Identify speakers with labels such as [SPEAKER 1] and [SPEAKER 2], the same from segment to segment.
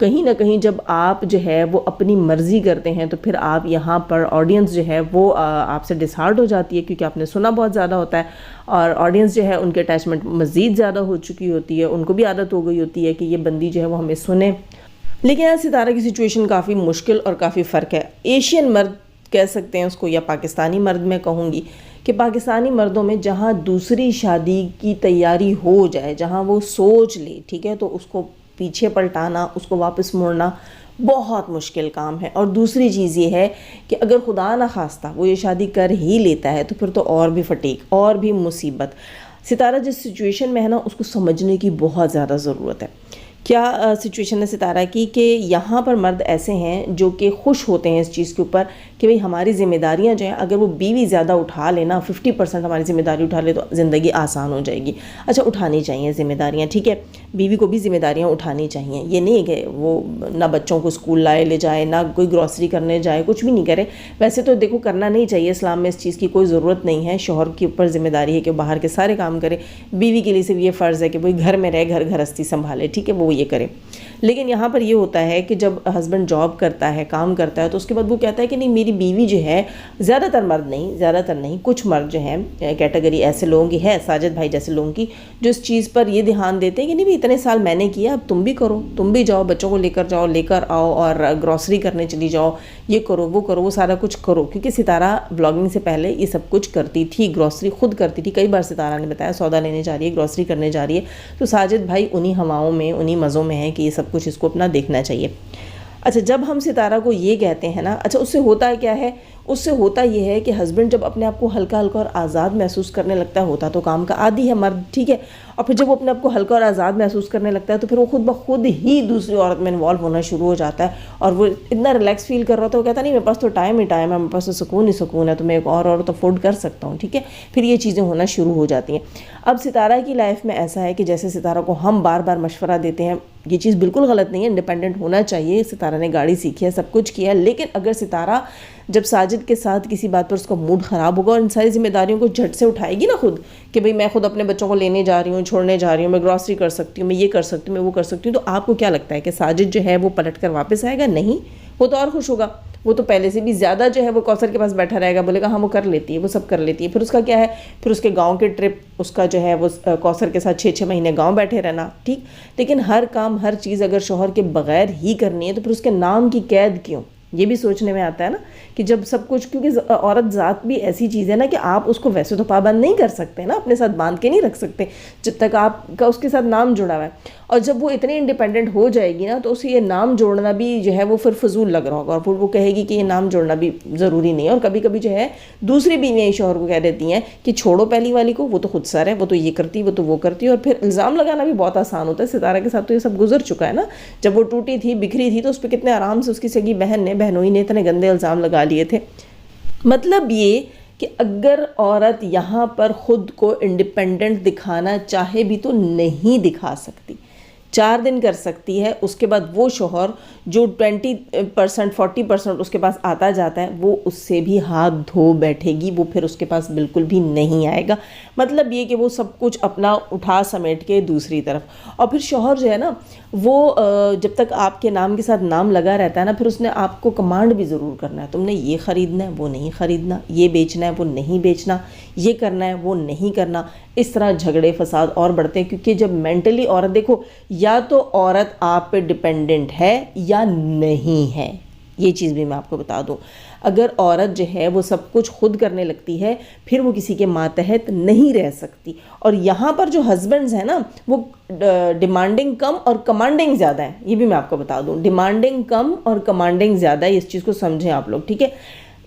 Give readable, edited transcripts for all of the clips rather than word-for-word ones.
[SPEAKER 1] کہیں نہ کہیں جب آپ جو ہے وہ اپنی مرضی کرتے ہیں تو پھر آپ یہاں پر آڈینس جو ہے وہ آپ سے ڈسہارٹ ہو جاتی ہے، کیونکہ آپ نے سنا بہت زیادہ ہوتا ہے، اور آڈینس جو ہے ان کے اٹیچمنٹ مزید زیادہ ہو چکی ہوتی ہے، ان کو بھی عادت ہو گئی ہوتی ہے کہ یہ بندی جو ہے وہ ہمیں سنے۔ لیکن یہاں ستارہ کی سچویشن کافی مشکل اور کافی فرق ہے۔ ایشین مرد کہہ سکتے ہیں اس کو، یا پاکستانی مرد میں کہوں گی کہ پاکستانی مردوں میں جہاں دوسری شادی کی تیاری ہو جائے، جہاں وہ سوچ لے، ٹھیک ہے، تو اس کو پیچھے پلٹانا، اس کو واپس موڑنا بہت مشکل کام ہے۔ اور دوسری چیز یہ ہے کہ اگر خدا نہ خواستہ وہ یہ شادی کر ہی لیتا ہے تو پھر تو اور بھی فٹیک، اور بھی مصیبت۔ ستارہ جس سچویشن میں ہے نا، اس کو سمجھنے کی بہت زیادہ ضرورت ہے۔ کیا سچویشن ہے ستارہ کی کہ یہاں پر مرد ایسے ہیں جو کہ خوش ہوتے ہیں اس چیز کے اوپر کہ بھئی ہماری ذمہ داریاں جو ہیں، اگر وہ بیوی زیادہ اٹھا لینا، 50% ہماری ذمہ داری اٹھا لے تو زندگی آسان ہو جائے گی۔ اچھا، اٹھانی چاہیے ذمہ داریاں، ٹھیک ہے، بیوی کو بھی ذمہ داریاں اٹھانی چاہیے۔ یہ نہیں کہ وہ نہ بچوں کو اسکول لائے لے جائے، نہ کوئی گروسری کرنے جائے، کچھ بھی نہیں کرے۔ ویسے تو دیکھو کرنا نہیں چاہیے، اسلام میں اس چیز کی کوئی ضرورت نہیں ہے۔ شوہر کے اوپر ذمہ داری ہے کہ باہر کے سارے کام کرے، بیوی کے لیے صرف یہ فرض ہے کہ وہی گھر میں رہے، گھر گھرستی سنبھالے، ٹھیک ہے، وہ یہ کرے۔ لیکن یہاں پر یہ ہوتا ہے کہ جب ہسبینڈ جاب کرتا ہے، کام کرتا ہے، تو اس کے بعد وہ کہتا ہے کہ نہیں، میری بیوی جو ہے، زیادہ تر مرد نہیں، زیادہ تر نہیں، کچھ مرد جو ہیں، کیٹیگری ایسے لوگوں کی ہے، ساجد بھائی جیسے لوگوں کی، جو اس چیز پر یہ دھیان دیتے ہیں کہ نہیں بھی اتنے سال میں نے کیا، اب تم بھی کرو، تم بھی جاؤ، بچوں کو لے کر جاؤ، لے کر آؤ، اور گروسری کرنے چلی جاؤ، یہ کرو، وہ سارا کچھ کرو۔ کیونکہ ستارہ بلاگنگ سے پہلے یہ سب کچھ کرتی تھی، گروسری خود کرتی تھی۔ کئی بار ستارہ نے بتایا سودا لینے جا رہی ہے، گروسری کرنے جا رہی ہے، تو ساجد بھائی انہی ہواؤں میں، انہی مزوں میں ہے کہ یہ سب کچھ اس کو اپنا دیکھنا چاہیے۔ اچھا، جب ہم ستارہ کو یہ کہتے ہیں نا، اچھا اس سے ہوتا ہے کیا ہے؟ اس سے ہوتا یہ ہے کہ ہسبینڈ جب اپنے آپ کو ہلکا ہلکا اور آزاد محسوس کرنے لگتا ہے، ہوتا تو کام کا عادی ہے مرد، ٹھیک ہے، اور پھر جب وہ اپنے آپ کو ہلکا اور آزاد محسوس کرنے لگتا ہے تو پھر وہ خود بخود ہی دوسری عورت میں انوالو ہونا شروع ہو جاتا ہے، اور وہ اتنا ریلیکس فیل کر رہا ہوتا ہے، وہ کہتا نہیں میرے پاس تو ٹائم ہی ٹائم ہے، میرے پاس تو سکون ہی سکون ہے، تو میں ایک اور عورت افورڈ کر سکتا ہوں، ٹھیک ہے، پھر یہ چیزیں ہونا شروع ہو جاتی ہیں۔ اب ستارہ کی لائف میں ایسا ہے کہ جیسے ستارہ کو ہم بار بار مشورہ دیتے ہیں، یہ چیز بالکل غلط نہیں ہے، انڈیپینڈنٹ ہونا چاہیے، ستارہ نے گاڑی سیکھی ہے، سب کچھ کیا ہے، لیکن اگر ستارہ جب ساجد کے ساتھ کسی بات پر اس کا موڈ خراب ہوگا اور ان ساری ذمہ داریوں کو جھٹ سے اٹھائے گی نا خود، کہ بھئی میں خود اپنے بچوں کو لینے جا رہی ہوں، چھوڑنے جا رہی ہوں، میں گروسری کر سکتی ہوں، میں یہ کر سکتی ہوں، میں وہ کر سکتی ہوں، تو آپ کو کیا لگتا ہے کہ ساجد جو ہے وہ پلٹ کر واپس آئے گا؟ نہیں، وہ تو اور خوش ہوگا، وہ تو پہلے سے بھی زیادہ جو ہے وہ کوثر کے پاس بیٹھا رہے گا، بولے گا ہاں وہ کر لیتی ہے، وہ سب کر لیتی ہے۔ پھر اس کا کیا ہے، پھر اس کے گاؤں کے ٹرپ، اس کا جو ہے وہ کوثر کے ساتھ 6 مہینے گاؤں بیٹھے رہنا، ٹھیک۔ لیکن ہر کام، ہر چیز اگر شوہر کے بغیر ہی کرنی ہے تو پھر اس کے نام کی قید کیوں؟ یہ بھی سوچنے میں آتا ہے نا کہ جب سب کچھ، کیونکہ عورت ذات بھی ایسی چیز ہے نا کہ آپ اس کو ویسے تو پابند نہیں کر سکتے نا، اپنے ساتھ باندھ کے نہیں رکھ سکتے جب تک آپ کا اس کے ساتھ نام جڑا ہوا ہے، اور جب وہ اتنی انڈیپینڈنٹ ہو جائے گی نا تو اسے یہ نام جوڑنا بھی جو ہے وہ پھر فضول لگ رہا ہوگا، اور پھر وہ کہے گی کہ یہ نام جوڑنا بھی ضروری نہیں ہے۔ اور کبھی کبھی جو ہے دوسری بیویاں شوہر کو کہہ دیتی ہیں کہ چھوڑو پہلی والی کو، وہ تو خود سر ہے، وہ تو یہ کرتی، وہ تو وہ کرتی، اور پھر الزام لگانا بھی بہت آسان ہوتا ہے۔ ستارہ کے ساتھ تو یہ سب گزر چکا ہے نا، جب وہ ٹوٹی تھی، بکھری تھی، تو اس پہ کتنے آرام سے اس کی سگی بہنوئی نے اتنے گندے الزام لگا لیے تھے۔ مطلب یہ کہ اگر عورت یہاں پر خود کو انڈیپینڈنٹ دکھانا چاہے بھی تو نہیں دکھا سکتی، 4 دن کر سکتی ہے، اس کے بعد وہ شوہر جو 20% 40% اس کے پاس آتا جاتا ہے وہ اس سے بھی ہاتھ دھو بیٹھے گی، وہ پھر اس کے پاس بالکل بھی نہیں آئے گا۔ مطلب یہ کہ وہ سب کچھ اپنا اٹھا سمیٹ کے دوسری طرف، اور پھر شوہر جو ہے نا وہ جب تک آپ کے نام کے ساتھ نام لگا رہتا ہے نا، پھر اس نے آپ کو کمانڈ بھی ضرور کرنا ہے، تم نے یہ خریدنا ہے، وہ نہیں خریدنا، یہ بیچنا ہے، وہ نہیں بیچنا، یہ کرنا ہے، وہ نہیں کرنا۔ اس طرح جھگڑے فساد اور بڑھتے ہیں، کیونکہ جب مینٹلی عورت، دیکھو یا تو عورت آپ پہ ڈیپینڈنٹ ہے یا نہیں ہے، یہ چیز بھی میں آپ کو بتا دوں۔ اگر عورت جو ہے وہ سب کچھ خود کرنے لگتی ہے پھر وہ کسی کے ماتحت نہیں رہ سکتی۔ اور یہاں پر جو ہسبینڈز ہیں نا وہ ڈیمانڈنگ کم اور کمانڈنگ زیادہ ہے، یہ بھی میں آپ کو بتا دوں، ڈیمانڈنگ کم اور کمانڈنگ زیادہ ہے، اس چیز کو سمجھیں آپ لوگ، ٹھیک ہے۔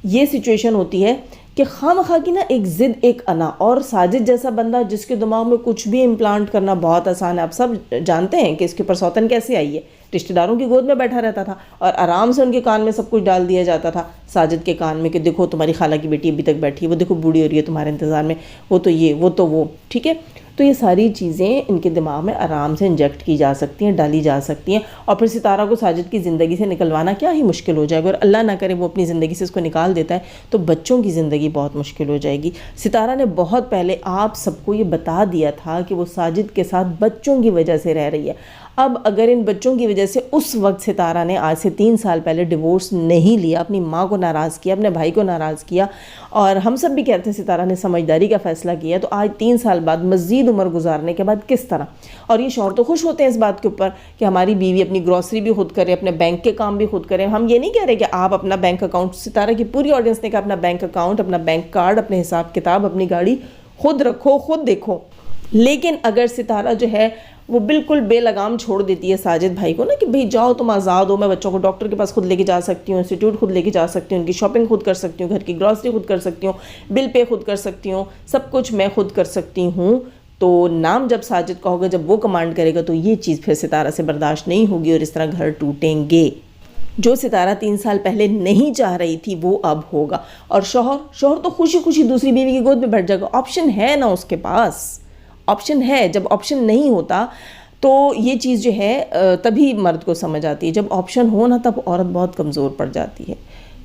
[SPEAKER 1] یہ سچویشن ہوتی ہے کہ خواہ کی نا ایک ضد، ایک انا، اور ساجد جیسا بندہ جس کے دماغ میں کچھ بھی امپلانٹ کرنا بہت آسان ہے۔ آپ سب جانتے ہیں کہ اس کے اوپر سوتن کیسے آئی ہے، رشتہ داروں کی گود میں بیٹھا رہتا تھا اور آرام سے ان کے کان میں سب کچھ ڈال دیا جاتا تھا، ساجد کے کان میں، کہ دیکھو تمہاری خالہ کی بیٹی ابھی تک بیٹھی ہے، وہ دیکھو بوڑھی ہو رہی ہے تمہارے انتظار میں، وہ تو یہ، وہ تو وہ، ٹھیک ہے۔ تو یہ ساری چیزیں ان کے دماغ میں آرام سے انجیکٹ کی جا سکتی ہیں، ڈالی جا سکتی ہیں، اور پھر ستارہ کو ساجد کی زندگی سے نکلوانا کیا ہی مشکل ہو جائے گا، اور اللہ نہ کرے وہ اپنی زندگی سے اس کو نکال دیتا ہے تو بچوں کی زندگی بہت مشکل ہو جائے گی۔ ستارہ نے بہت پہلے آپ سب کو یہ بتا دیا تھا کہ وہ ساجد کے ساتھ بچوں کی وجہ سے رہ رہی ہے۔ اب اگر ان بچوں کی وجہ سے اس وقت ستارہ نے آج سے 3 سال پہلے ڈیورس نہیں لیا، اپنی ماں کو ناراض کیا، اپنے بھائی کو ناراض کیا، اور ہم سب بھی کہتے ہیں ستارہ نے سمجھداری کا فیصلہ کیا، تو آج 3 سال بعد مزید عمر گزارنے کے بعد کس طرح؟ اور یہ شوہر تو خوش ہوتے ہیں اس بات کے اوپر کہ ہماری بیوی اپنی گروسری بھی خود کرے، اپنے بینک کے کام بھی خود کرے۔ ہم یہ نہیں کہہ رہے کہ آپ اپنا بینک اکاؤنٹ، ستارہ کی پوری آڈینس نے کہا اپنا بینک اکاؤنٹ، اپنا بینک کارڈ، اپنے حساب کتاب، اپنی گاڑی خود رکھو، خود دیکھو۔ لیکن اگر ستارہ جو ہے وہ بالکل بے لگام چھوڑ دیتی ہے ساجد بھائی کو نا کہ بھئی جاؤ تم آزاد ہو، میں بچوں کو ڈاکٹر کے پاس خود لے کے جا سکتی ہوں، انسٹیٹیوٹ خود لے کے جا سکتی ہوں، ان کی شاپنگ خود کر سکتی ہوں، گھر کی گروسری خود کر سکتی ہوں، بل پے خود کر سکتی ہوں، سب کچھ میں خود کر سکتی ہوں، تو نام جب ساجد کا ہوگا، جب وہ کمانڈ کرے گا تو یہ چیز پھر ستارہ سے برداشت نہیں ہوگی اور اس طرح گھر ٹوٹیں گے۔ جو ستارہ 3 سال پہلے نہیں چاہ رہی تھی وہ اب ہوگا، اور شوہر تو خوشی خوشی دوسری بیوی کی گود میں بیٹھ جائے گا۔ آپشن ہے نا اس کے پاس، آپشن ہے۔ جب آپشن نہیں ہوتا تو یہ چیز جو ہے تبھی مرد کو سمجھ آتی ہے، جب آپشن ہو نا تب عورت بہت کمزور پڑ جاتی ہے،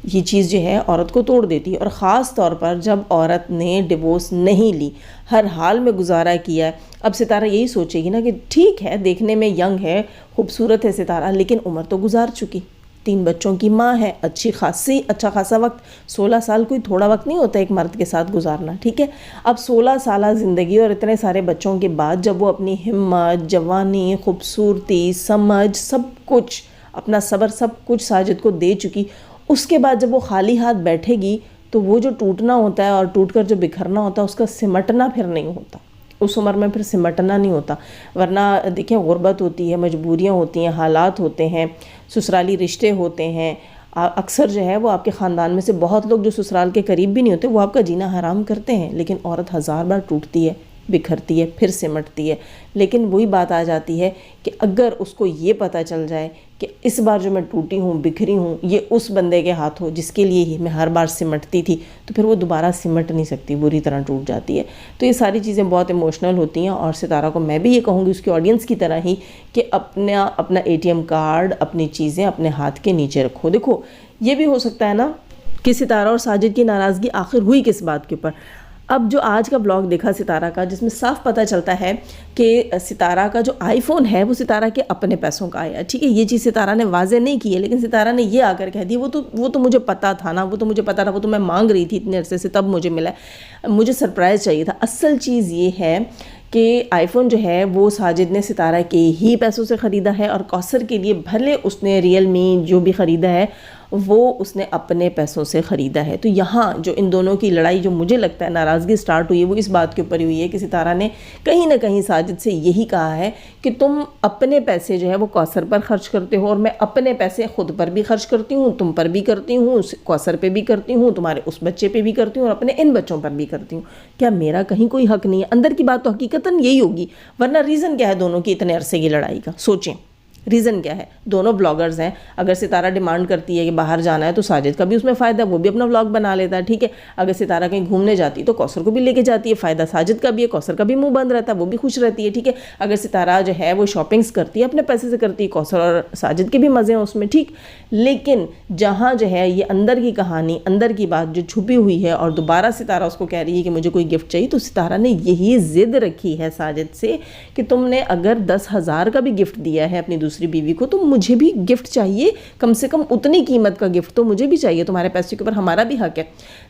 [SPEAKER 1] یہ چیز جو ہے عورت کو توڑ دیتی ہے، اور خاص طور پر جب عورت نے ڈیورس نہیں لی، ہر حال میں گزارا کیا ہے۔ اب ستارہ یہی سوچے گی نا کہ ٹھیک ہے دیکھنے میں ینگ ہے، خوبصورت ہے ستارہ، لیکن عمر تو گزار چکی، 3 بچوں کی ماں ہے، اچھا خاصا وقت، 16 سال کوئی تھوڑا وقت نہیں ہوتا ایک مرد کے ساتھ گزارنا، ٹھیک ہے۔ اب 16 سالہ زندگی اور اتنے سارے بچوں کے بعد جب وہ اپنی ہمت، جوانی، خوبصورتی، سمجھ، سب کچھ، اپنا صبر، سب کچھ ساجد کو دے چکی، اس کے بعد جب وہ خالی ہاتھ بیٹھے گی تو وہ جو ٹوٹنا ہوتا ہے اور ٹوٹ کر جو بکھرنا ہوتا ہے اس کا سمٹنا پھر نہیں ہوتا، اس عمر میں پھر سمٹنا نہیں ہوتا۔ ورنہ دیکھیں غربت ہوتی ہے، مجبوریاں ہوتی ہیں، حالات ہوتے ہیں، سسرالی رشتے ہوتے ہیں، اکثر جو ہے وہ آپ کے خاندان میں سے بہت لوگ جو سسرال کے قریب بھی نہیں ہوتے وہ آپ کا جینا حرام کرتے ہیں، لیکن عورت 1000 بار ٹوٹتی ہے، بکھرتی ہے، پھر سمٹتی ہے۔ لیکن وہی بات آ جاتی ہے کہ اگر اس کو یہ پتہ چل جائے کہ اس بار جو میں ٹوٹی ہوں، بکھری ہوں، یہ اس بندے کے ہاتھ ہو جس کے لیے ہی میں ہر بار سمٹتی تھی، تو پھر وہ دوبارہ سمٹ نہیں سکتی، بری طرح ٹوٹ جاتی ہے۔ تو یہ ساری چیزیں بہت ایموشنل ہوتی ہیں، اور ستارہ کو میں بھی یہ کہوں گی اس کی آڈینس کی طرح ہی کہ اپنا ATM کارڈ، اپنی چیزیں اپنے ہاتھ کے نیچے رکھو۔ دیکھو یہ بھی ہو سکتا ہے نا کہ ستارہ اور ساجد کی ناراضگی آخر ہوئی کس بات کے اوپر۔ اب جو آج کا بلاگ دیکھا ستارہ کا، جس میں صاف پتہ چلتا ہے کہ ستارہ کا جو آئی فون ہے وہ ستارہ کے اپنے پیسوں کا آیا، ٹھیک ہے، یہ چیز ستارہ نے واضح نہیں کی ہے، لیکن ستارہ نے یہ آ کر کہہ دی وہ تو مجھے پتہ تھا نا، وہ تو مجھے پتہ تھا، وہ تو میں مانگ رہی تھی اتنے عرصے سے، تب مجھے ملا، مجھے سرپرائز چاہیے تھا۔ اصل چیز یہ ہے کہ آئی فون جو ہے وہ ساجد نے ستارہ کے ہی پیسوں سے خریدا ہے، اور کوثر کے لیے بھلے اس نے ریئل می جو بھی خریدا ہے وہ اس نے اپنے پیسوں سے خریدا ہے۔ تو یہاں جو ان دونوں کی لڑائی جو مجھے لگتا ہے ناراضگی سٹارٹ ہوئی ہے وہ اس بات کے اوپر ہوئی ہے کہ ستارہ نے کہیں نہ کہیں ساجد سے یہی کہا ہے کہ تم اپنے پیسے جو ہے وہ کوثر پر خرچ کرتے ہو، اور میں اپنے پیسے خود پر بھی خرچ کرتی ہوں، تم پر بھی کرتی ہوں، کوثر پہ بھی کرتی ہوں، تمہارے اس بچے پہ بھی کرتی ہوں، اور اپنے ان بچوں پر بھی کرتی ہوں۔ کیا میرا کہیں کوئی حق نہیں ہے؟ اندر کی بات تو حقیقتاً یہی ہوگی، ورنہ ریزن کیا ہے دونوں کی اتنے عرصے کی لڑائی کا؟ سوچیں ریزن کیا ہے؟ دونوں بلاگرز ہیں، اگر ستارہ ڈیمانڈ کرتی ہے کہ باہر جانا ہے تو ساجد کا بھی اس میں فائدہ ہے، وہ بھی اپنا بلاگ بنا لیتا ہے، ٹھیک ہے۔ اگر ستارہ کہیں گھومنے جاتی تو کوثر کو بھی لے کے جاتی ہے، فائدہ ساجد کا بھی ہے، کوثر کا بھی منہ بند رہتا ہے، وہ بھی خوش رہتی ہے، ٹھیک ہے۔ اگر ستارہ جو ہے وہ شاپنگز کرتی ہے اپنے پیسے سے کرتی ہے، کوثر اور ساجد کے بھی مزے ہیں اس میں، ٹھیک۔ لیکن جہاں جو ہے یہ اندر کی کہانی، اندر کی بات جو چھپی ہوئی ہے، اور دوبارہ ستارہ اس کو کہہ رہی ہے کہ مجھے کوئی گفٹ چاہیے، تو ستارہ نے یہی ضد رکھی ہے ساجد سے کہ تم نے اگر 10,000 کا بھی گفٹ دیا ہے اپنی دوسری بیوی کو تو مجھے بھی گفٹ چاہیے، کم سے کم اتنی قیمت کا گفٹ تو مجھے بھی چاہیے، تمہارے پیسے کے اوپر ہمارا بھی حق ہے۔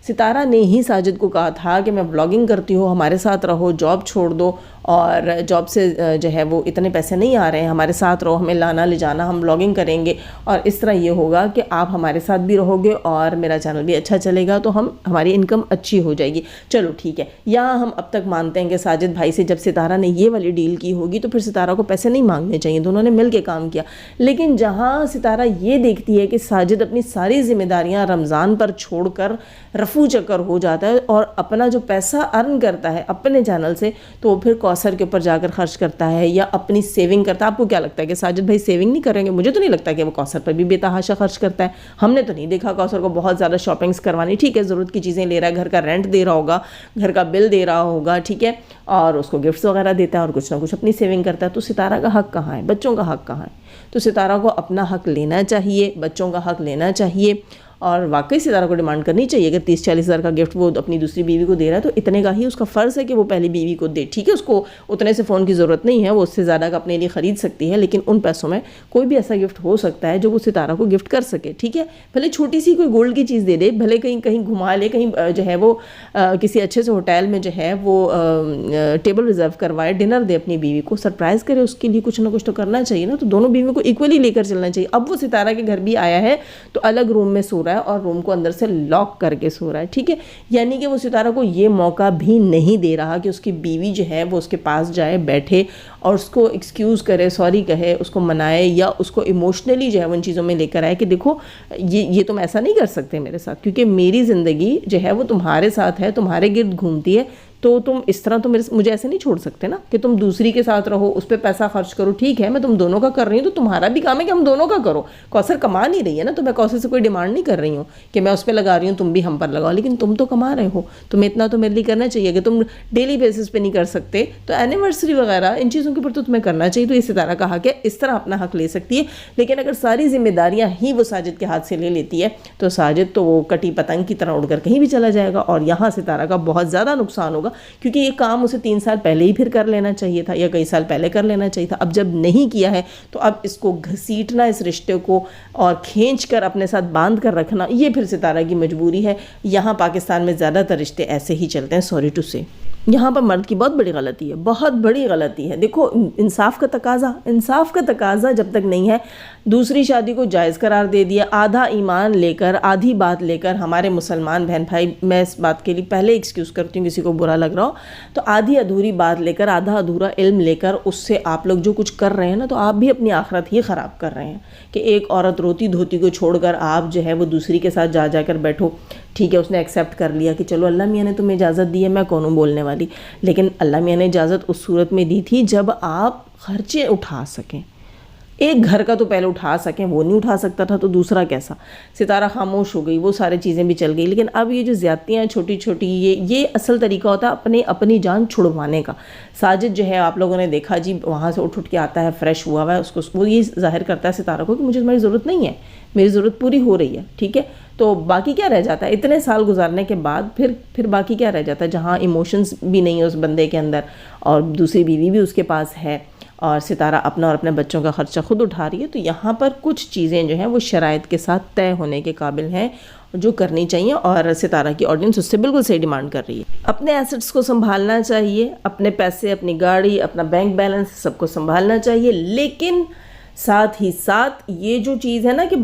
[SPEAKER 1] ستارہ نے ہی ساجد کو کہا تھا کہ میں بلاگنگ کرتی ہوں، ہمارے ساتھ رہو، جاب چھوڑ دو، اور جاب سے جو ہے وہ اتنے پیسے نہیں آ رہے ہیں، ہمارے ساتھ رہو، ہمیں لانا لے جانا، ہم بلاگنگ کریں گے، اور اس طرح یہ ہوگا کہ آپ ہمارے ساتھ بھی رہو گے اور میرا چینل بھی اچھا چلے گا، تو ہماری انکم اچھی ہو جائے گی۔ چلو ٹھیک ہے، یہاں ہم اب تک مانتے ہیں کہ ساجد بھائی سے جب ستارہ نے یہ والی ڈیل کی ہوگی تو پھر ستارہ کو پیسے نہیں مانگنے چاہیے، دونوں نے مل کے کام کیا۔ لیکن جہاں ستارہ یہ دیکھتی ہے کہ ساجد اپنی ساری ذمہ داریاں رمضان پر چھوڑ کر رفو چکر ہو جاتا ہے اور اپنا جو پیسہ ارن کرتا ہے اپنے چینل سے، تو وہ پھر کوثر کے اوپر جا کر خرچ کرتا ہے یا اپنی سیونگ کرتا ہے. آپ کو کیا لگتا ہے کہ ساجد بھائی سیونگ نہیں کریں گے؟ مجھے تو نہیں لگتا کہ وہ کوثر پر بھی بے تحاشا خرچ کرتا ہے. ہم نے تو نہیں دیکھا کوثر کو بہت زیادہ شاپنگس کروانی. ٹھیک ہے ضرورت کی چیزیں لے رہا ہے, گھر کا رینٹ دے رہا ہوگا, گھر کا بل دے رہا ہوگا, ٹھیک ہے, اور اس کو گفٹس وغیرہ دیتا ہے اور کچھ نہ کچھ اپنی سیونگ کرتا ہے. تو ستارہ کا حق کہاں ہے؟ بچوں کا حق کہاں ہے؟ تو ستارہ کو اپنا حق لینا چاہیے, بچوں کا حق لینا چاہیے. اور واقعی ستارہ کو ڈیمانڈ کرنی چاہیے. اگر 30-40 ہزار کا گفٹ وہ اپنی دوسری بیوی کو دے رہا ہے تو اتنے کا ہی اس کا فرض ہے کہ وہ پہلی بیوی کو دے. ٹھیک ہے, اس کو اتنے سے فون کی ضرورت نہیں ہے, وہ اس سے زیادہ کا اپنے لیے خرید سکتی ہے, لیکن ان پیسوں میں کوئی بھی ایسا گفٹ ہو سکتا ہے جو وہ ستارہ کو گفٹ کر سکے. ٹھیک ہے, بھلے چھوٹی سی کوئی گولڈ کی چیز دے دے, بھلے کہیں گھما لے, کہیں جو ہے وہ کسی اچھے سے ہوٹل میں جو ہے وہ ٹیبل ریزرو کروائے, ڈنر دے اپنی بیوی کو, سرپرائز کرے. اس کے لیے کچھ نہ کچھ تو کرنا چاہیے نا. تو دونوں بیویوں کو ایکولی لے کر چلنا چاہیے. اب وہ ستارہ کے گھر بھی آیا ہے تو الگ روم میں سو رہا ہے اور روم کو اندر سے لاک کر کے سو رہا ہے. ٹھیک ہے, یعنی کہ وہ ستارہ کو یہ موقع بھی نہیں دے رہا کہ اس کی بیوی جو ہے وہ اس کے پاس جائے, بیٹھے اور اس کو ایکسکیوز کرے, سوری کہے, اس کو منائے یا اس کو ایموشنلی جو ہے ان چیزوں میں لے کر آئے کہ دیکھو یہ تم ایسا نہیں کر سکتے میرے ساتھ, کیونکہ میری زندگی جو ہے وہ تمہارے ساتھ ہے, تمہارے گرد گھومتی ہے, تو تم اس طرح تو مجھے ایسے نہیں چھوڑ سکتے نا کہ تم دوسری کے ساتھ رہو, اس پہ پیسہ خرچ کرو. ٹھیک ہے, میں تم دونوں کا کر رہی ہوں تو تمہارا بھی کام ہے کہ ہم دونوں کا کرو. کوثر کما نہیں رہی ہے نا, تو میں کوثر سے کوئی ڈیمانڈ نہیں کر رہی ہوں کہ میں اس پہ لگا رہی ہوں تم بھی ہم پر لگاؤ, لیکن تم تو کما رہے ہو, تمہیں اتنا تو میرے لیے کرنا چاہیے. کہ تم ڈیلی بیسس پہ نہیں کر سکتے تو اینیورسری وغیرہ ان چیزوں کے اوپر تو تمہیں کرنا چاہیے. تو یہ ستارہ کا حق ہے, اس طرح اپنا حق لے سکتی ہے. لیکن اگر ساری ذمہ داریاں ہی وہ ساجد کے ہاتھ سے لے لیتی ہے تو ساجد تو وہ کٹی پتنگ کی طرح اڑ کر کہیں بھی چلا جائے گا, اور یہاں ستارہ کا بہت زیادہ نقصان ہوگا, کیونکہ یہ کام اسے 3 سال پہلے ہی پھر کر لینا چاہیے تھا یا کئی سال پہلے کر لینا چاہیے تھا. اب جب نہیں کیا ہے تو اب اس کو گھسیٹنا, اس رشتے کو اور کھینچ کر اپنے ساتھ باندھ کر رکھنا, یہ پھر ستارہ کی مجبوری ہے. یہاں پاکستان میں زیادہ تر رشتے ایسے ہی چلتے ہیں, سوری ٹو سے. یہاں پر مرد کی بہت بڑی غلطی ہے, بہت بڑی غلطی ہے. دیکھو انصاف کا تقاضا جب تک نہیں ہے, دوسری شادی کو جائز قرار دے دیا, آدھا ایمان لے کر, آدھی بات لے کر. ہمارے مسلمان بہن بھائی, میں اس بات کے لیے پہلے ایکسکیوز کرتی ہوں کسی کو برا لگ رہا ہو تو, آدھی ادھوری بات لے کر, آدھا ادھورا علم لے کر اس سے آپ لوگ جو کچھ کر رہے ہیں نا, تو آپ بھی اپنی آخرت ہی خراب کر رہے ہیں. کہ ایک عورت روتی دھوتی کو چھوڑ کر آپ جو ہے وہ دوسری کے ساتھ جا کر بیٹھو. ٹھیک ہے, اس نے ایکسیپٹ کر لیا کہ چلو اللہ میاں نے تمہیں اجازت دی ہے, میں کون ہوں بولنے والی, لیکن اللہ میاں نے اجازت اس صورت میں دی تھی جب آپ خرچے اٹھا سکیں. ایک گھر کا تو پہلے اٹھا سکیں, وہ نہیں اٹھا سکتا تھا تو دوسرا کیسا. ستارہ خاموش ہو گئی, وہ سارے چیزیں بھی چل گئی. لیکن اب یہ جو زیادتیاں چھوٹی چھوٹی, یہ اصل طریقہ ہوتا ہے اپنی جان چھڑوانے کا. ساجد جو ہے آپ لوگوں نے دیکھا جی, وہاں سے اٹھ کے آتا ہے, فریش ہوا ہوا ہے, اس کو وہ یہ ظاہر کرتا ہے ستارہ کو کہ مجھے تمہاری ضرورت نہیں ہے, میری ضرورت پوری ہو رہی ہے. ٹھیک ہے, تو باقی کیا رہ جاتا ہے اتنے سال گزارنے کے بعد, پھر باقی کیا رہ جاتا ہے جہاں ایموشنز بھی نہیں ہے اس بندے کے اندر, اور دوسری بیوی بھی اس کے پاس ہے, اور ستارہ اپنا اور اپنے بچوں کا خرچہ خود اٹھا رہی ہے. تو یہاں پر کچھ چیزیں جو ہیں وہ شرائط کے ساتھ طے ہونے کے قابل ہیں جو کرنی چاہیے, اور ستارہ کی آڈینس اس سے بالکل صحیح ڈیمانڈ کر رہی ہے. اپنے ایسٹس کو سنبھالنا چاہیے, اپنے پیسے, اپنی گاڑی, اپنا بینک بیلنس سب کو سنبھالنا چاہیے, لیکن ساتھ ہی ساتھ یہ جو چیز ہے نا کہ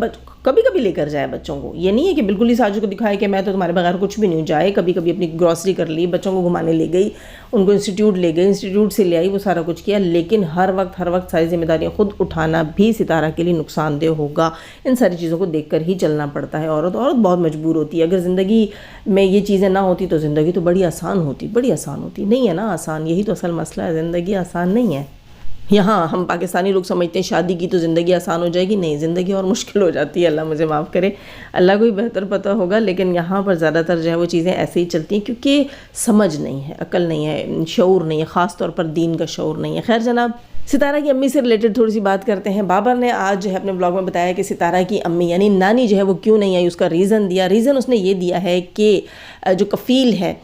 [SPEAKER 1] کبھی کبھی لے کر جائے بچوں کو. یہ نہیں ہے کہ بالکل ہی ساجد کو دکھائے کہ میں تو تمہارے بغیر کچھ بھی نہیں ہوں. جائے کبھی کبھی اپنی گروسری کر لی, بچوں کو گھمانے لے گئی, ان کو انسٹیٹیوٹ لے گئی, انسٹیٹیوٹ سے لے آئی, وہ سارا کچھ کیا, لیکن ہر وقت ساری ذمہ داریاں خود اٹھانا بھی ستارہ کے لیے نقصان دہ ہوگا. ان ساری چیزوں کو دیکھ کر ہی چلنا پڑتا ہے. عورت بہت مجبور ہوتی ہے. اگر زندگی میں یہ چیزیں نہ ہوتی تو زندگی تو بڑی آسان ہوتی. نہیں ہے نا آسان, یہی تو اصل مسئلہ ہے, زندگی آسان نہیں ہے. یہاں ہم پاکستانی لوگ سمجھتے ہیں شادی کی تو زندگی آسان ہو جائے گی. نہیں, زندگی اور مشکل ہو جاتی ہے. اللہ مجھے معاف کرے, اللہ کو ہی بہتر پتہ ہوگا, لیکن یہاں پر زیادہ تر جو ہے وہ چیزیں ایسے ہی چلتی ہیں کیونکہ سمجھ نہیں ہے, عقل نہیں ہے, شعور نہیں ہے, خاص طور پر دین کا شعور نہیں ہے. خیر جناب, ستارہ کی امی سے ریلیٹڈ تھوڑی سی بات کرتے ہیں. بابر نے آج جو ہے اپنے بلاگ میں بتایا کہ ستارہ کی امی یعنی نانی جو ہے وہ کیوں نہیں آئی, اس کا ریزن دیا. ریزن اس نے یہ دیا ہے کہ جو کفیل ہے,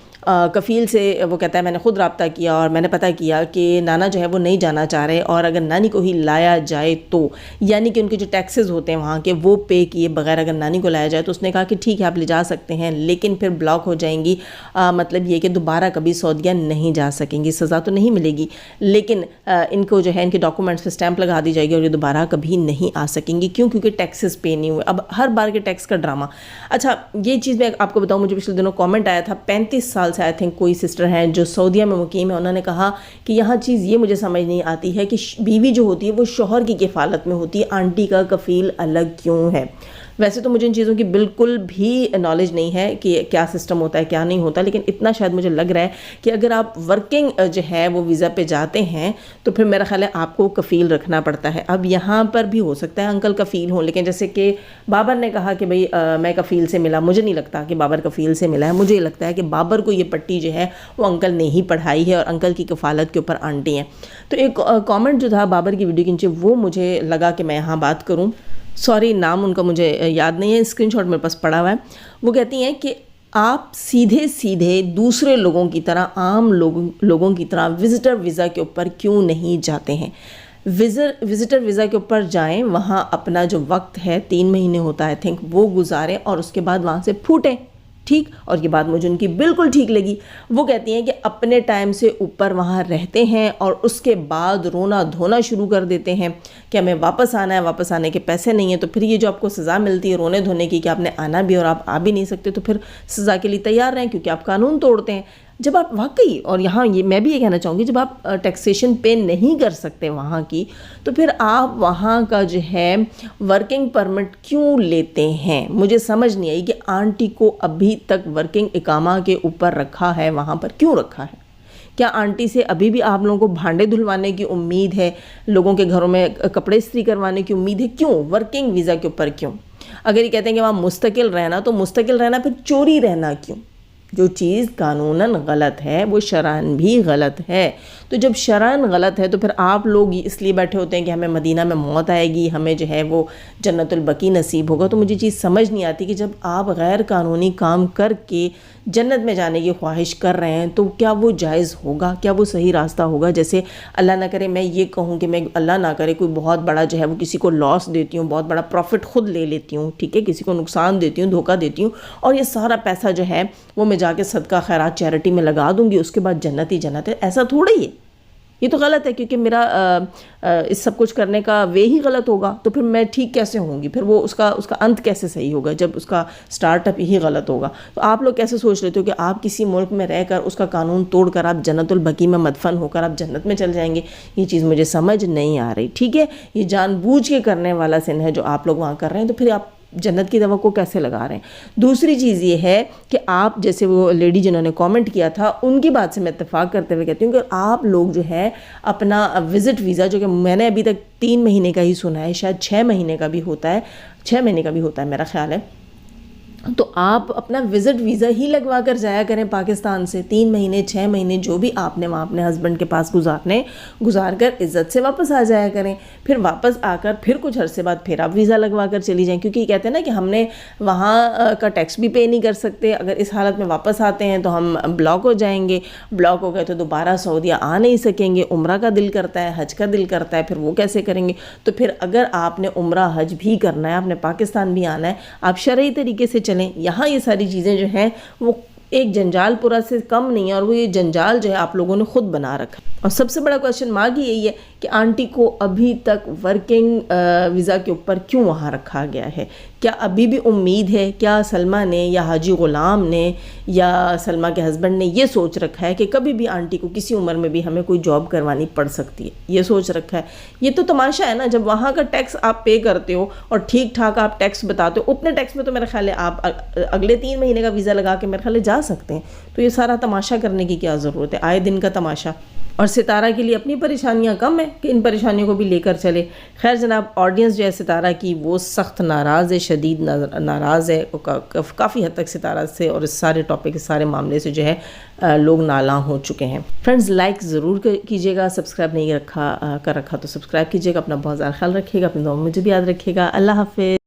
[SPEAKER 1] کفیل سے وہ کہتا ہے میں نے خود رابطہ کیا اور میں نے پتہ کیا کہ نانا جو ہے وہ نہیں جانا چاہ رہے, اور اگر نانی کو ہی لایا جائے تو یعنی کہ ان کے جو ٹیکسز ہوتے ہیں وہاں کے وہ پے کیے بغیر اگر نانی کو لایا جائے تو اس نے کہا کہ ٹھیک ہے آپ لے جا سکتے ہیں, لیکن پھر بلاک ہو جائیں گی. مطلب یہ کہ دوبارہ کبھی سعودیہ نہیں جا سکیں گی, سزا تو نہیں ملے گی, لیکن ان کو جو ہے ان کے ڈاکومنٹس پہ اسٹیمپ لگا دی جائے گی اور یہ دوبارہ کبھی نہیں آ سکیں گی. کیوں؟ کیونکہ ٹیکسز پے نہیں ہوئے. اب ہر بار کے ٹیکس کا ڈرامہ. اچھا یہ چیز میں آپ کو بتاؤں, مجھے پچھلے دنوں کامنٹ آیا تھا, 35 سال سے آئی تھنک کوئی سسٹر ہیں جو سعودیہ میں مقیم ہے, انہوں نے کہا کہ یہاں چیز یہ مجھے سمجھ نہیں آتی ہے کہ بیوی جو ہوتی ہے وہ شوہر کی کفالت میں ہوتی ہے, آنٹی کا کفیل الگ کیوں ہے. ویسے تو مجھے ان چیزوں کی بالکل بھی نالج نہیں ہے کہ کیا سسٹم ہوتا ہے کیا نہیں ہوتا، لیکن اتنا شاید مجھے لگ رہا ہے کہ اگر آپ ورکنگ جو ہے وہ ویزا پہ جاتے ہیں تو پھر میرا خیال ہے آپ کو کفیل رکھنا پڑتا ہے۔ اب یہاں پر بھی ہو سکتا ہے انکل کفیل ہوں، لیکن جیسے کہ بابر نے کہا کہ بھئی میں کفیل سے ملا، مجھے نہیں لگتا کہ بابر کفیل سے ملا ہے، مجھے لگتا ہے کہ بابر کو یہ پٹی جو ہے وہ انکل نے ہی پڑھائی ہے اور انکل کی کفالت کے اوپر آنٹی ہیں۔ تو ایک کامنٹ جو تھا بابر کی ویڈیو کے نیچے وہ مجھے لگا کہ میں یہاں بات کروں، سوری نام ان کا مجھے یاد نہیں ہے، اسکرین شاٹ میرے پاس پڑا ہوا ہے۔ وہ کہتی ہیں کہ آپ سیدھے دوسرے لوگوں کی طرح، عام لوگوں کی طرح وزٹر ویزا کے اوپر کیوں نہیں جاتے ہیں؟ وزٹر ویزا کے اوپر جائیں، وہاں اپنا جو وقت ہے 3 مہینے ہوتا ہے تھنک وہ گزاریں اور اس کے بعد وہاں سے پھوٹیں، ٹھیک۔ اور یہ بات مجھے ان کی بالکل ٹھیک لگی۔ وہ کہتی ہیں کہ اپنے ٹائم سے اوپر وہاں رہتے ہیں اور اس کے بعد رونا دھونا شروع کر دیتے ہیں کہ ہمیں واپس آنا ہے، واپس آنے کے پیسے نہیں ہیں، تو پھر یہ جو آپ کو سزا ملتی ہے رونے دھونے کی کہ آپ نے آنا بھی اور آپ آ بھی نہیں سکتے، تو پھر سزا کے لیے تیار رہیں کیونکہ آپ قانون توڑتے ہیں۔ جب آپ واقعی، اور یہاں یہ میں بھی یہ کہنا چاہوں گی، جب آپ ٹیکسیشن پے نہیں کر سکتے وہاں کی، تو پھر آپ وہاں کا جو ہے ورکنگ پرمٹ کیوں لیتے ہیں؟ مجھے سمجھ نہیں آئی کہ آنٹی کو ابھی تک ورکنگ اقامہ کے اوپر رکھا ہے، وہاں پر کیوں رکھا ہے؟ کیا آنٹی سے ابھی بھی آپ لوگوں کو بھانڈے دھلوانے کی امید ہے، لوگوں کے گھروں میں کپڑے استری کروانے کی امید ہے؟ کیوں ورکنگ ویزا کے اوپر کیوں؟ اگر یہ کہتے ہیں کہ وہاں مستقل رہنا، تو مستقل رہنا پھر چوری رہنا کیوں؟ جو چیز قانوناً غلط ہے وہ شرعاً بھی غلط ہے۔ تو جب شرعاً غلط ہے تو پھر آپ لوگ اس لیے بیٹھے ہوتے ہیں کہ ہمیں مدینہ میں موت آئے گی، ہمیں جو ہے وہ جنت البقیع نصیب ہوگا۔ تو مجھے چیز سمجھ نہیں آتی کہ جب آپ غیر قانونی کام کر کے جنت میں جانے کی خواہش کر رہے ہیں تو کیا وہ جائز ہوگا؟ کیا وہ صحیح راستہ ہوگا؟ جیسے اللہ نہ کرے میں یہ کہوں کہ میں اللہ نہ کرے کوئی بہت بڑا جو ہے وہ کسی کو لاس دیتی ہوں، بہت بڑا پروفٹ خود لے لیتی ہوں، ٹھیک ہے، کسی کو نقصان دیتی ہوں، دھوکہ دیتی ہوں، اور یہ سارا پیسہ جو ہے وہ میں جا کے صدقہ خیرات چیریٹی میں لگا دوں گی، اس کے بعد جنت ہی جنت ہے۔ ایسا تھوڑا ہی ہے، یہ تو غلط ہے، کیونکہ میرا اس سب کچھ کرنے کا وے ہی غلط ہوگا، تو پھر میں ٹھیک کیسے ہوں گی؟ پھر وہ اس کا انت کیسے صحیح ہوگا جب اس کا سٹارٹ اپ ہی غلط ہوگا؟ تو آپ لوگ کیسے سوچ لیتے ہو کہ آپ کسی ملک میں رہ کر اس کا قانون توڑ کر آپ جنت البقیع میں مدفن ہو کر آپ جنت میں چل جائیں گے؟ یہ چیز مجھے سمجھ نہیں آ رہی، ٹھیک ہے۔ یہ جان بوجھ کے کرنے والا سن ہے جو آپ لوگ وہاں کر رہے ہیں، تو پھر آپ جنت کی توقع کیسے لگا رہے ہیں؟ دوسری چیز یہ ہے کہ آپ جیسے وہ لیڈی جنہوں نے کامنٹ کیا تھا ان کی بات سے میں اتفاق کرتے ہوئے کہتی ہوں کہ آپ لوگ جو ہے اپنا وزٹ ویزا، جو کہ میں نے ابھی تک 3 مہینے کا ہی سنا ہے، شاید 6 مہینے کا بھی ہوتا ہے، 6 مہینے کا بھی ہوتا ہے میرا خیال ہے، تو آپ اپنا وزٹ ویزا ہی لگوا کر جایا کریں پاکستان سے۔ 3 مہینے 6 مہینے جو بھی آپ نے وہاں اپنے ہسبینڈ کے پاس گزار کر عزت سے واپس آ جایا کریں، پھر واپس آ کر پھر کچھ عرصے بعد پھر آپ ویزا لگوا کر چلی جائیں، کیونکہ یہ کہتے ہیں نا کہ ہم نے وہاں کا ٹیکس بھی پے نہیں کر سکتے، اگر اس حالت میں واپس آتے ہیں تو ہم بلاک ہو جائیں گے، بلاک ہو گئے تو دوبارہ سعودیہ آ نہیں سکیں گے، عمرہ کا دل کرتا ہے، حج کا دل کرتا ہے، پھر وہ کیسے کریں گے؟ تو پھر اگر آپ نے عمرہ حج بھی کرنا ہے، آپ نے پاکستان بھی آنا ہے، آپ شرعی طریقے سے چلیں۔ یہاں یہ ساری چیزیں جو ہیں وہ ایک جنجال پورا سے کم نہیں ہے، اور وہ یہ جنجال جو ہے آپ لوگوں نے خود بنا رکھا ہے۔ اور سب سے بڑا کویشچن مارک یہی ہے کہ آنٹی کو ابھی تک ورکنگ ویزا کے اوپر کیوں وہاں رکھا گیا ہے؟ کیا ابھی بھی امید ہے؟ کیا سلمہ نے یا حاجی غلام نے یا سلمہ کے ہسبینڈ نے یہ سوچ رکھا ہے کہ کبھی بھی آنٹی کو کسی عمر میں بھی ہمیں کوئی جاب کروانی پڑ سکتی ہے؟ یہ سوچ رکھا ہے؟ یہ تو تماشا ہے نا، جب وہاں کا ٹیکس آپ پے کرتے ہو اور ٹھیک ٹھاک آپ ٹیکس بتاتے ہو، اتنے ٹیکس میں تو میرا خیال ہے آپ اگلے 3 مہینے کا ویزا لگا کے میرے خیال ہے جا سکتے ہیں۔ تو یہ سارا تماشا کرنے کی کیا ضرورت ہے؟ آئے دن کا تماشا۔ اور ستارہ کے لیے اپنی پریشانیاں کم ہیں کہ ان پریشانیوں کو بھی لے کر چلے۔ خیر جناب، آڈینس جو ہے ستارہ کی وہ سخت ناراض ہے، شدید ناراض ہے، کافی حد تک ستارہ سے اور اس سارے ٹاپک، اس سارے معاملے سے جو ہے لوگ نالاں ہو چکے ہیں۔ فرینڈز لائک ضرور کیجیے گا، سبسکرائب نہیں کر رکھا تو سبسکرائب کیجیے گا، اپنا بہت زیادہ خیال رکھیے گا، اپنے دعاؤں میں مجھے بھی یاد رکھیے گا۔ اللہ حافظ۔